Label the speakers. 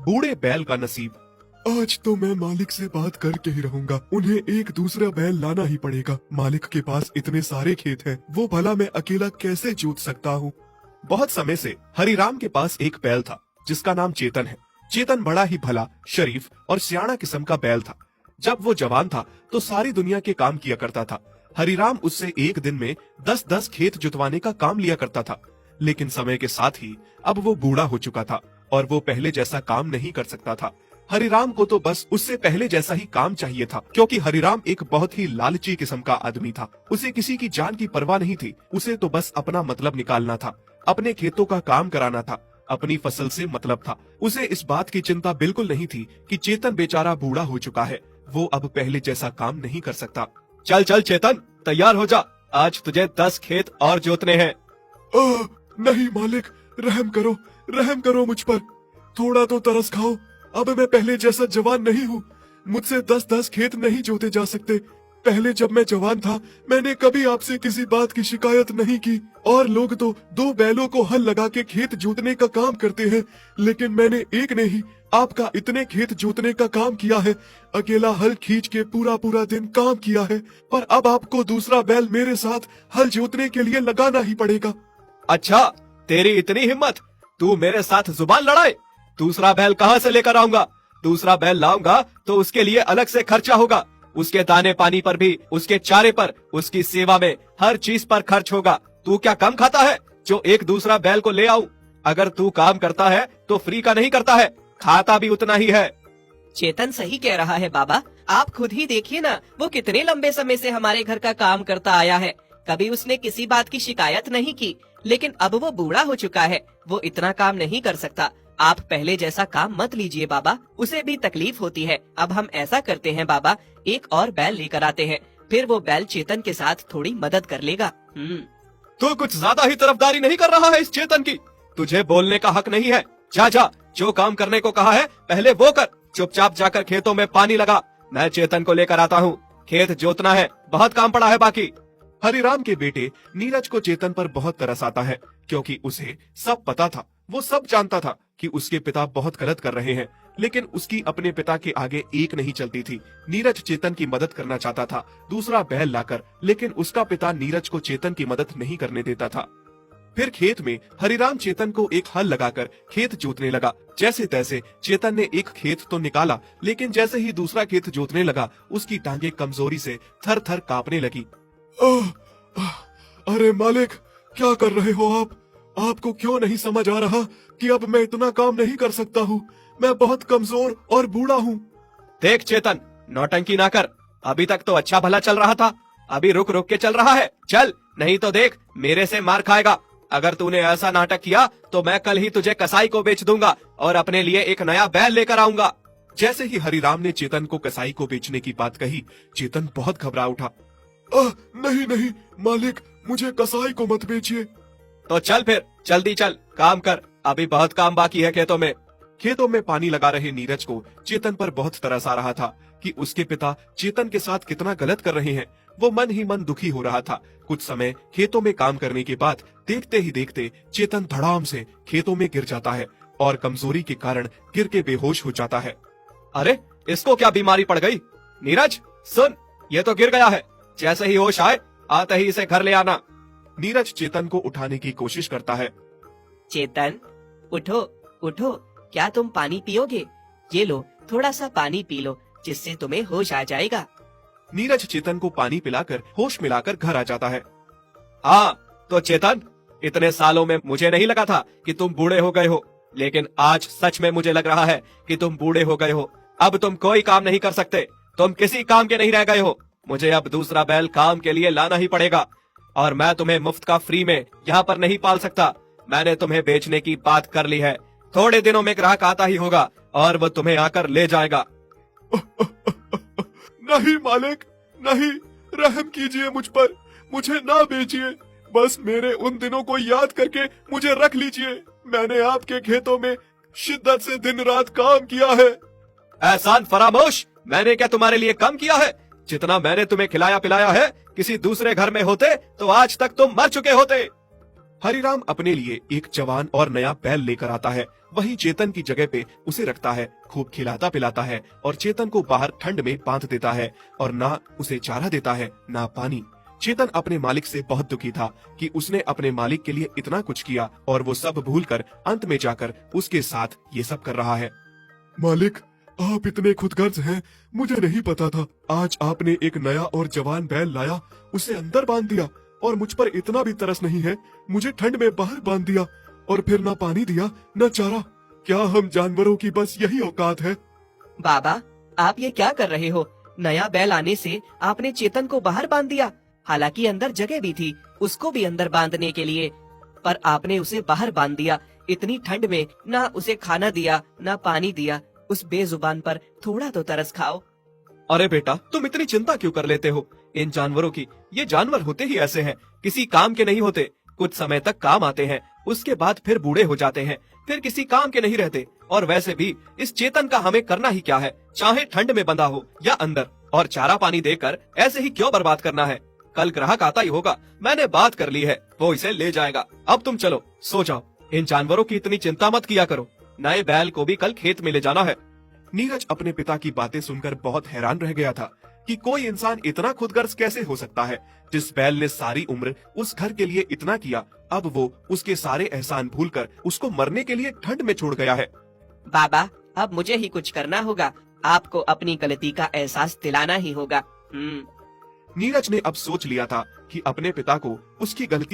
Speaker 1: बूढ़े बैल का नसीब। आज तो मैं मालिक से बात करके ही रहूंगा। उन्हें एक दूसरा बैल लाना ही पड़ेगा। मालिक के पास इतने सारे खेत हैं, वो भला मैं अकेला कैसे जोत सकता हूँ। बहुत समय से हरिराम के पास एक बैल था जिसका नाम चेतन है। चेतन बड़ा ही भला, शरीफ और सियाना किस्म का बैल था। जब वो जवान था तो सारी दुनिया के काम किया करता था। हरिराम उससे एक दिन में 10-10 खेत जुतवाने का काम लिया करता था। लेकिन समय के साथ ही अब वो बूढ़ा हो चुका था और वो पहले जैसा काम नहीं कर सकता था। हरिराम को तो बस उससे पहले जैसा ही काम चाहिए था, क्योंकि हरिराम एक बहुत ही लालची किस्म का आदमी था। उसे किसी की जान की परवाह नहीं थी। उसे तो बस अपना मतलब निकालना था, अपने खेतों का काम कराना था, अपनी फसल से मतलब था। उसे इस बात की चिंता बिल्कुल नहीं थी कि चेतन बेचारा बूढ़ा हो चुका है, वो अब पहले जैसा काम नहीं कर सकता। चल चल चेतन, तैयार हो जा, आज तुझे 10 खेत और जोतने हैं। नहीं मालिक, रहम करो मुझ पर, थोड़ा तो तरस खाओ। अब मैं पहले जैसा जवान नहीं हूँ, मुझसे 10-10 खेत नहीं जोते जा सकते। पहले जब मैं जवान था मैंने कभी आपसे किसी बात की शिकायत नहीं की, और लोग तो 2 बैलों को हल लगा के खेत जोतने का काम करते हैं, लेकिन मैंने एक ने ही आपका इतने खेत जोतने का काम किया है। अकेला हल खींच के पूरा दिन काम किया है, पर अब आपको दूसरा बैल मेरे साथ हल जोतने के लिए लगाना ही पड़ेगा।
Speaker 2: अच्छा, तेरी इतनी हिम्मत, तू मेरे साथ जुबान लड़ाए। दूसरा बैल कहाँ से लेकर आऊंगा? दूसरा बैल लाऊंगा तो उसके लिए अलग से खर्चा होगा, उसके दाने पानी पर भी, उसके चारे पर, उसकी सेवा में, हर चीज पर खर्च होगा। तू क्या कम खाता है जो एक दूसरा बैल को ले आऊं? अगर तू काम करता है तो फ्री का नहीं करता है, खाता भी उतना ही है।
Speaker 3: चेतन सही कह रहा है बाबा, आप खुद ही देखिए ना, वो कितने लंबे समय से हमारे घर का काम करता आया है। कभी उसने किसी बात की शिकायत नहीं की, लेकिन अब वो बूढ़ा हो चुका है, वो इतना काम नहीं कर सकता। आप पहले जैसा काम मत लीजिए बाबा, उसे भी तकलीफ होती है। अब हम ऐसा करते हैं बाबा, एक और बैल लेकर आते हैं, फिर वो बैल चेतन के साथ थोड़ी मदद कर लेगा।
Speaker 2: तू कुछ ज्यादा ही तरफदारी नहीं कर रहा है इस चेतन की? तुझे बोलने का हक नहीं है। जा जा, जो काम करने को कहा है पहले वो कर। चुपचाप जाकर खेतों में पानी लगा, मैं चेतन को लेकर आता हूँ। खेत जोतना है, बहुत काम पड़ा है बाकी।
Speaker 1: हरिराम के बेटे नीरज को चेतन पर बहुत तरस आता है, क्योंकि उसे सब पता था। वो सब जानता था कि उसके पिता बहुत गलत कर रहे हैं, लेकिन उसकी अपने पिता के आगे एक नहीं चलती थी। नीरज चेतन की मदद करना चाहता था दूसरा बैल लाकर, लेकिन उसका पिता नीरज को चेतन की मदद नहीं करने देता था। फिर खेत में हरिराम चेतन को एक हल लगाकर खेत जोतने लगा। जैसे तैसे चेतन ने एक खेत तो निकाला, लेकिन जैसे ही दूसरा खेत जोतने लगा उसकी टांगे कमजोरी से थर थर कांपने लगी। अरे मालिक, क्या कर रहे हो आप? आपको क्यों नहीं समझ आ रहा कि अब मैं इतना काम नहीं कर सकता हूँ? मैं बहुत कमजोर और बूढ़ा हूँ।
Speaker 2: देख चेतन, नौटंकी ना कर। अभी तक तो अच्छा भला चल रहा था, अभी रुक रुक के चल रहा है। चल, नहीं तो देख मेरे से मार खाएगा। अगर तूने ऐसा नाटक किया तो मैं कल ही तुझे कसाई को बेच दूंगा और अपने लिए एक नया बैल लेकर आऊंगा।
Speaker 1: जैसे ही हरिराम ने चेतन को कसाई को बेचने की बात कही, चेतन बहुत घबरा उठा। नहीं मालिक, मुझे कसाई को मत बेचिए।
Speaker 2: तो चल फिर, जल्दी चल, काम कर, अभी बहुत काम बाकी है खेतों में।
Speaker 1: खेतों में पानी लगा रहे नीरज को चेतन पर बहुत तरस आ रहा था कि उसके पिता चेतन के साथ कितना गलत कर रहे हैं। वो मन ही मन दुखी हो रहा था। कुछ समय खेतों में काम करने के बाद देखते ही देखते चेतन धड़ाम से खेतों में गिर जाता है और कमजोरी के कारण गिर के बेहोश हो जाता है।
Speaker 2: अरे, इसको क्या बीमारी पड़ गई? नीरज सुन, ये तो गिर गया है। जैसे ही होश आए आते ही इसे घर ले आना।
Speaker 1: नीरज चेतन को उठाने की कोशिश करता है।
Speaker 3: चेतन, उठो उठो, क्या तुम पानी पियोगे? ये लो, थोड़ा सा पानी पी लो, जिससे तुम्हें होश आ जाएगा।
Speaker 1: नीरज चेतन को पानी पिलाकर होश मिलाकर घर आ जाता है।
Speaker 2: हाँ तो चेतन, इतने सालों में मुझे नहीं लगा था कि तुम बूढ़े हो गए हो, लेकिन आज सच में मुझे लग रहा है कि तुम बूढ़े हो गए हो। अब तुम कोई काम नहीं कर सकते, तुम किसी काम के नहीं रह गए हो। मुझे अब दूसरा बैल काम के लिए लाना ही पड़ेगा, और मैं तुम्हें मुफ्त का फ्री में यहाँ पर नहीं पाल सकता। मैंने तुम्हें बेचने की बात कर ली है। थोड़े दिनों में ग्राहक आता ही होगा और वो तुम्हें आकर ले जाएगा।
Speaker 1: नहीं मालिक, नहीं, रहम कीजिए मुझ पर, मुझे ना बेचिए। बस मेरे उन दिनों को याद करके मुझे रख लीजिए। मैंने आपके खेतों में शिद्दत से दिन रात काम किया है।
Speaker 2: एहसान फरामोश, मैंने क्या तुम्हारे लिए कम किया है? जितना मैंने तुम्हें खिलाया पिलाया है, किसी दूसरे घर में होते तो आज तक तुम मर चुके होते।
Speaker 1: हरिराम अपने लिए एक जवान और नया बैल लेकर आता है। वहीं चेतन की जगह पे उसे रखता है, खूब खिलाता पिलाता है और चेतन को बाहर ठंड में बांध देता है और ना उसे चारा देता है ना पानी। चेतन अपने मालिक से बहुत दुखी था कि उसने अपने मालिक के लिए इतना कुछ किया और वो सब भूलकर अंत में जाकर उसके साथ ये सब कर रहा है। मालिक, आप इतने खुदगर्ज हैं, मुझे नहीं पता था। आज आपने एक नया और जवान बैल लाया, उसे अंदर बांध दिया और मुझ पर इतना भी तरस नहीं है, मुझे ठंड में बाहर बांध दिया और फिर ना पानी दिया न चारा। क्या हम जानवरों की बस यही औकात है?
Speaker 3: बाबा, आप ये क्या कर रहे हो? नया बैल आने से आपने चेतन को बाहर बांध दिया, हालांकि अंदर जगह भी थी उसको भी अंदर बांधने के लिए, पर आपने उसे बाहर बांध दिया। इतनी ठंड में ना उसे खाना दिया ना पानी दिया। उस बेजुबान पर थोड़ा तो तरस खाओ।
Speaker 2: अरे बेटा, तुम इतनी चिंता क्यों कर लेते हो इन जानवरों की? ये जानवर होते ही ऐसे हैं, किसी काम के नहीं होते। कुछ समय तक काम आते हैं, उसके बाद फिर बूढ़े हो जाते हैं, फिर किसी काम के नहीं रहते। और वैसे भी इस चेतन का हमें करना ही क्या है, चाहे ठंड में बंधा हो या अंदर, और चारा पानी देकर ऐसे ही क्यों बर्बाद करना है? कल ग्राहक आता ही होगा, मैंने बात कर ली है, वो इसे ले जाएगा। अब तुम चलो, सो जाओ। इन जानवरों की इतनी चिंता मत किया करो, नए बैल को भी कल खेत में ले जाना है।
Speaker 1: नीरज अपने पिता की बातें सुनकर बहुत हैरान रह गया था कि कोई इंसान इतना खुदगर्ज कैसे हो सकता है। जिस बैल ने सारी उम्र उस घर के लिए इतना किया, अब वो उसके सारे एहसान भूलकर उसको मरने के लिए ठंड में छोड़ गया है।
Speaker 3: बाबा, अब मुझे ही कुछ करना होगा, आपको अपनी गलती का एहसास दिलाना ही होगा।
Speaker 1: नीरज ने अब सोच लिया था कि अपने पिता को उसकी गलती